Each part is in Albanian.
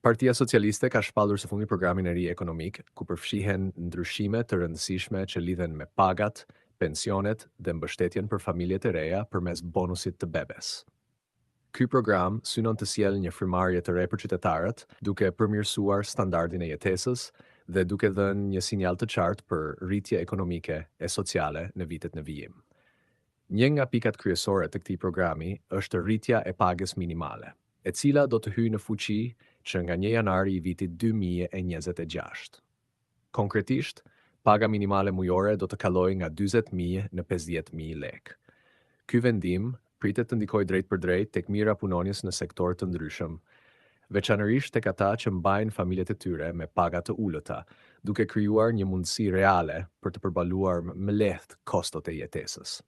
Partia Socialiste ka shpallur së fundi programin e ri ekonomik, ku përfshihen ndryshime të rëndësishme që lidhen me pagat, pensionet dhe mbështetjen për familjet e reja përmes bonusit të bebes. Ky program synon të sjellë një frymëmarrje të re për qytetarët, duke përmirësuar standardin e jetesës dhe duke dhënë një sinjal të qartë për rritje ekonomike e sociale në vitet në vijim. Një nga pikat kryesore të këtij programi është rritja e pagës minimale, e cila do të hyjë në fuqi që nga 1 janari i vitit 2026. Konkretisht, paga minimale mujore do të kalojë nga 40.000 në 50.000 lekë. Ky vendim pritet të ndikojë drejt për drejt tek mira punonjës në sektor të ndryshëm, veçanërisht tek ata që mbajnë familjet e tyre me paga të ulëta, duke krijuar një mundësi reale për të përballuar më lehtë kostot e jetesës.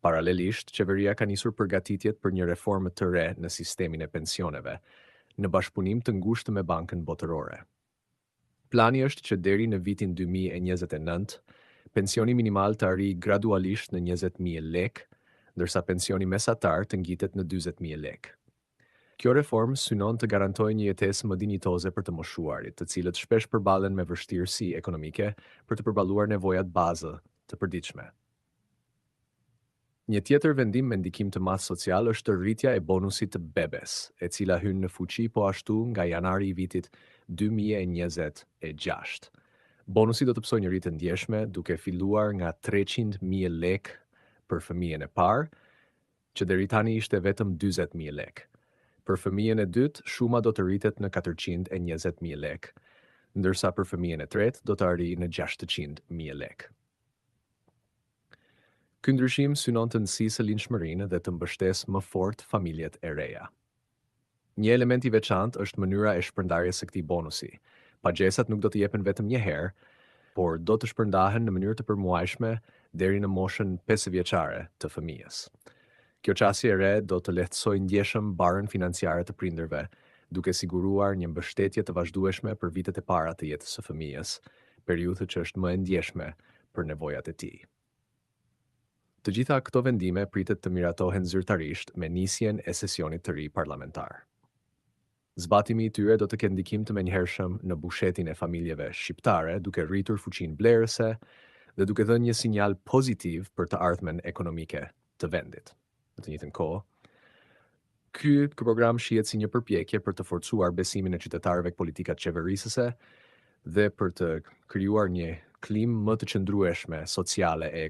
Paralelisht, qeveria ka nisur përgatitjet për një reformë të re në sistemin e pensioneve, në bashkëpunim të ngushtë me Bankën Botërore. Plani është që deri në vitin 2029, pensioni minimal të arrijë gradualisht në 20.000 lekë, ndërsa pensioni mesatar të ngjitet në 40.000 lekë. Kjo reformë synon të garantojë një jetesë më dinjitoze për të moshuarit, të cilët shpesh përballen me vështirësi ekonomike për të përballuar nevojat bazë të përditshme. Një tjetër vendim me ndikim të madh social është rritja e bonusit të bebes, e cila hyn në fuqi po ashtu nga janari i vitit 2026. Bonusi do të pësojë një rritje ndjeshme, duke filluar nga 300.000 lekë për fëmijën e parë, që deri tani ishte vetëm 40.000 lekë. Për fëmijën e dytë, shuma do të rritet në 420.000 lekë, ndërsa për fëmijën e tretë do të arrijë në 600.000 lekë. Ky ndryshim synon të nësisë linjshmërinë dhe të mbështesë më fort familjet e reja. Një element i veçantë është mënyra e shpërndarjes së këtij bonusi. Pagjesat nuk do të jepen vetëm një herë, por do të shpërndahen në mënyrë të përmuajshme deri në moshën 5 vjeçare të fëmijës. Kjo çësje e re do të lehtësojë ndjeshëm barën financiare të prindërve, duke siguruar një mbështetje të vazhdueshme për vitet e para të jetës së fëmijës, periudhë që është më e ndjeshme për nevojat e tij. Të gjitha këto vendime pritet të miratohen zyrtarisht me nisjen e sesionit të ri parlamentar. Zbatimi i tyre do të ketë ndikim të menjëhershëm në bushetin e familjeve shqiptare, duke rritur fuqinë blerëse dhe duke dhënë një sinjal pozitiv për të ardhmen ekonomike të vendit. Në të njëjtën kohë, ky program shihet si një përpjekje për të forcuar besimin e qytetarëve tek politikat qeverisëse dhe për të krijuar një klimë më të qëndrueshme sociale e